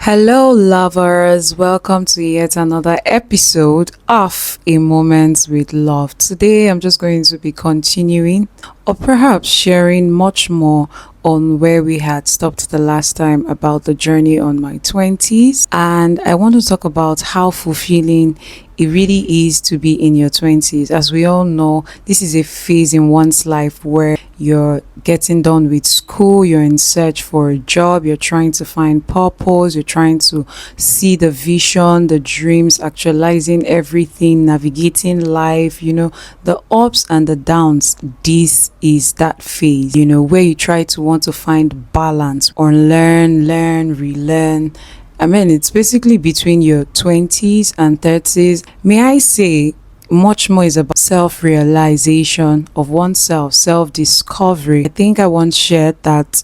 Hello, lovers. Welcome to yet another episode of A Moment with Love. Today, I'm just going to be continuing or perhaps sharing much more on where we had stopped the last time about the journey on my 20s. And I want to talk about how fulfilling it really is to be in your 20s. As we all know, this is a phase in one's life where you're getting done with school, you're in search for a job, you're trying to find purpose, you're trying to see the vision, the dreams, actualizing everything, navigating life, the ups and the downs. This is that phase, where you try to want to find balance or learn, relearn. It's basically between your 20s and 30s. May I say, much more is about self-realization of oneself, self-discovery. I think I once shared that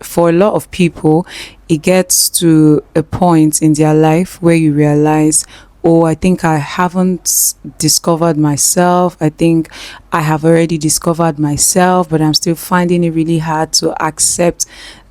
for a lot of people, it gets to a point in their life where you realize, oh, I think I haven't discovered myself. I think I have already discovered myself, but I'm still finding it really hard to accept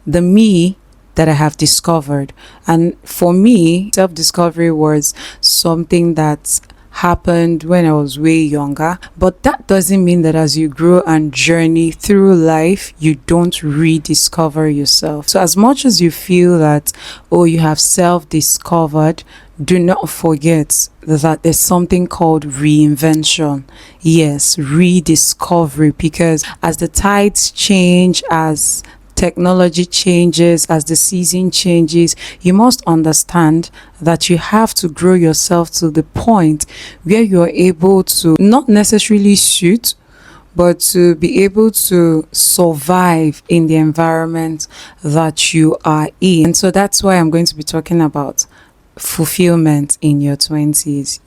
the me that I have discovered. And for me, self-discovery was something that happened when I was way younger, but that doesn't mean that as you grow and journey through life, you don't rediscover yourself. So as much as you feel that, oh, you have self-discovered, do not forget that there's something called reinvention. Yes, rediscovery, because as the tides change, as technology changes, as the season changes, you must understand that you have to grow yourself to the point where you're able to not necessarily suit, but to be able to survive in the environment that you are in. And so that's why I'm going to be talking about fulfillment in your 20s.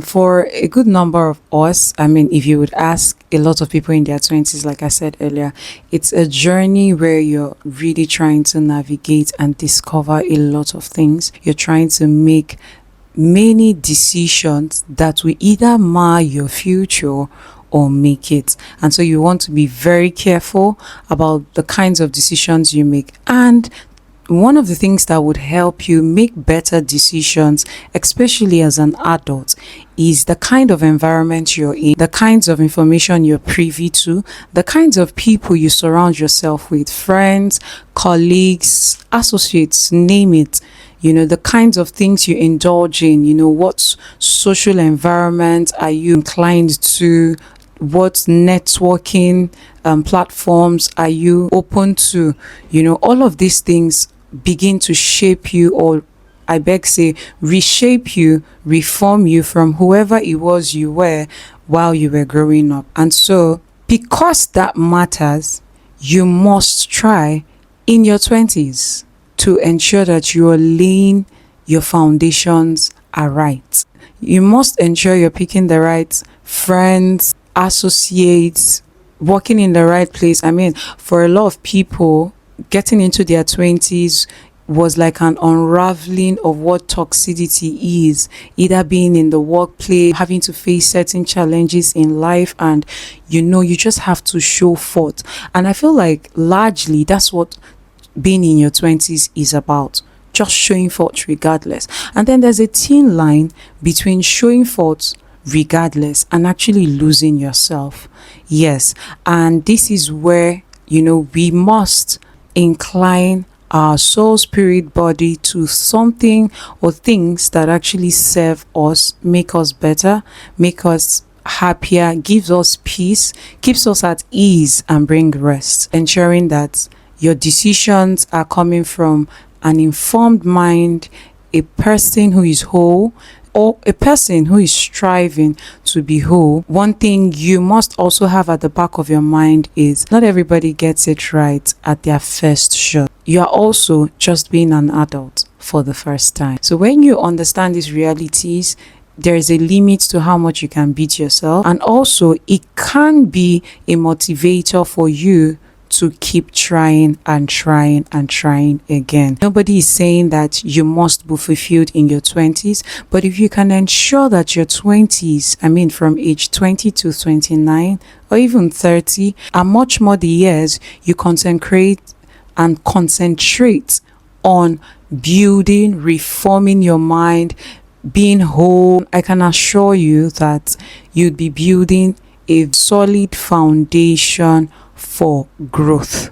For a good number of us, if you would ask a lot of people in their 20s, like I said earlier, it's a journey where you're really trying to navigate and discover a lot of things. You're trying to make many decisions that will either mar your future or make it. And so you want to be very careful about the kinds of decisions you make. And one of the things that would help you make better decisions, especially as an adult, is the kind of environment you're in, the kinds of information you're privy to, the kinds of people you surround yourself with, friends, colleagues, associates, name it. The kinds of things you indulge in, what social environment are you inclined to, what networking platforms are you open to. All of these things begin to shape you, or I beg say reshape you, reform you from whoever it was you were while you were growing up. And so because that matters, you must try in your 20s to ensure that you are laying your foundations are right. You must ensure you're picking the right friends, associates, working in the right place. For a lot of people, getting into their 20s was like an unraveling of what toxicity is, either being in the workplace, having to face certain challenges in life, and you just have to show forth. And I feel like largely that's what being in your 20s is about, just showing forth regardless. And then there's a thin line between showing forth regardless and actually losing yourself. Yes, and this is where we must incline our soul, spirit, body to something or things that actually serve us, make us better, make us happier, gives us peace, keeps us at ease, and bring rest, ensuring that your decisions are coming from an informed mind, a person who is whole, or a person who is striving to be whole. One thing you must also have at the back of your mind is not everybody gets it right at their first shot. You are also just being an adult for the first time. So when you understand these realities, there is a limit to how much you can beat yourself, and also it can be a motivator for you to keep trying and trying and trying again. Nobody is saying that you must be fulfilled in your 20s, but if you can ensure that your 20s, from age 20 to 29 or even 30, are much more the years you concentrate on building, reforming your mind, being whole, I can assure you that you'd be building a solid foundation for growth.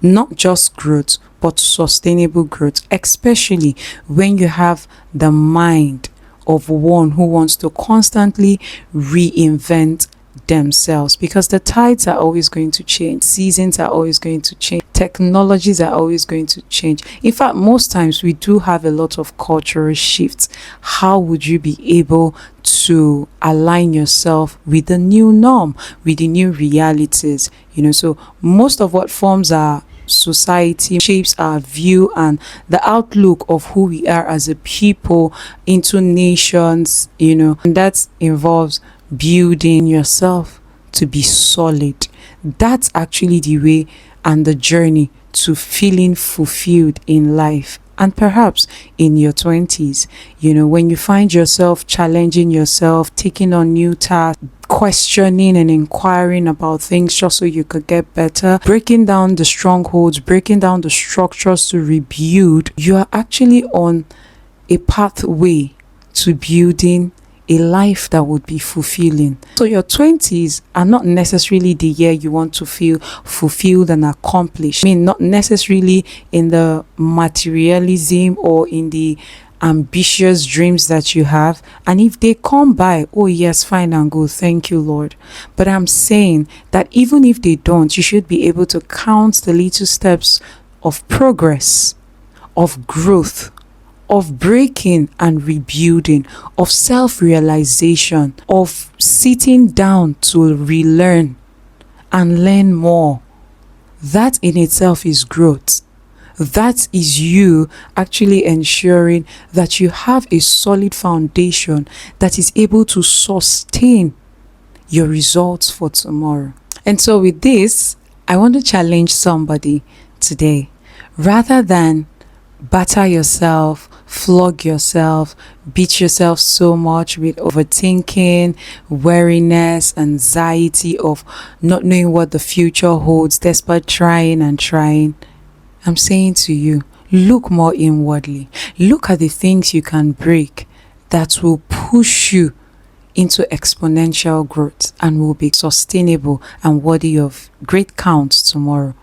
Not just growth, but sustainable growth, especially when you have the mind of one who wants to constantly reinvent themselves, because the tides are always going to change, seasons are always going to change, technologies are always going to change. In fact, most times we do have a lot of cultural shifts. How would you be able to align yourself with the new norm, with the new realities? So most of what forms our society shapes our view and the outlook of who we are as a people into nations, and that involves building yourself to be solid. That's actually the way and the journey to feeling fulfilled in life. And perhaps in your 20s, when you find yourself challenging yourself, taking on new tasks, questioning and inquiring about things just so you could get better, breaking down the strongholds, breaking down the structures to rebuild, you are actually on a pathway to building a life that would be fulfilling. So your 20s are not necessarily the year you want to feel fulfilled and accomplished. Not necessarily in the materialism or in the ambitious dreams that you have. And if they come by, oh yes, fine and good, thank you, Lord. But I'm saying that even if they don't, you should be able to count the little steps of progress, of growth, of breaking and rebuilding, of self-realization, of sitting down to relearn and learn more. That in itself is growth. That is you actually ensuring that you have a solid foundation that is able to sustain your results for tomorrow. And so with this, I want to challenge somebody today. Rather than batter yourself, flog yourself, beat yourself so much with overthinking, weariness, anxiety of not knowing what the future holds despite trying and trying, I'm saying to you, look more inwardly. Look at the things you can break that will push you into exponential growth and will be sustainable and worthy of great count tomorrow.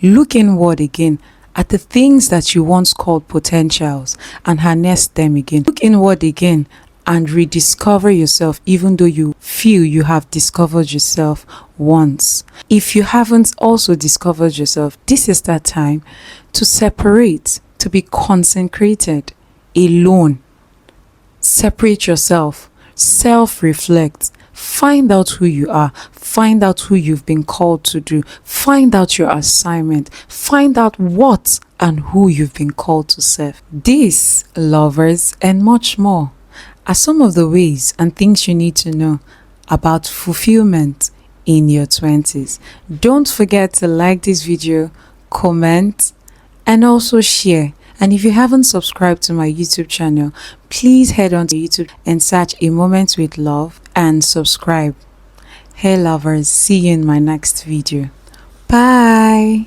Look inward again at the things that you once called potentials and harness them again. Look inward again and rediscover yourself, even though you feel you have discovered yourself once. If you haven't also discovered yourself, this is that time to separate, to be consecrated, alone. Separate yourself, self-reflect, find out who you are, find out who you've been called to do, find out your assignment, find out what and who you've been called to serve. These, lovers, and much more are some of the ways and things you need to know about fulfillment in your 20s. Don't forget to like this video, comment, and also share. And if you haven't subscribed to my YouTube channel, please head on to YouTube and search A Moment with Love and subscribe. Hey lovers, see you in my next video. Bye.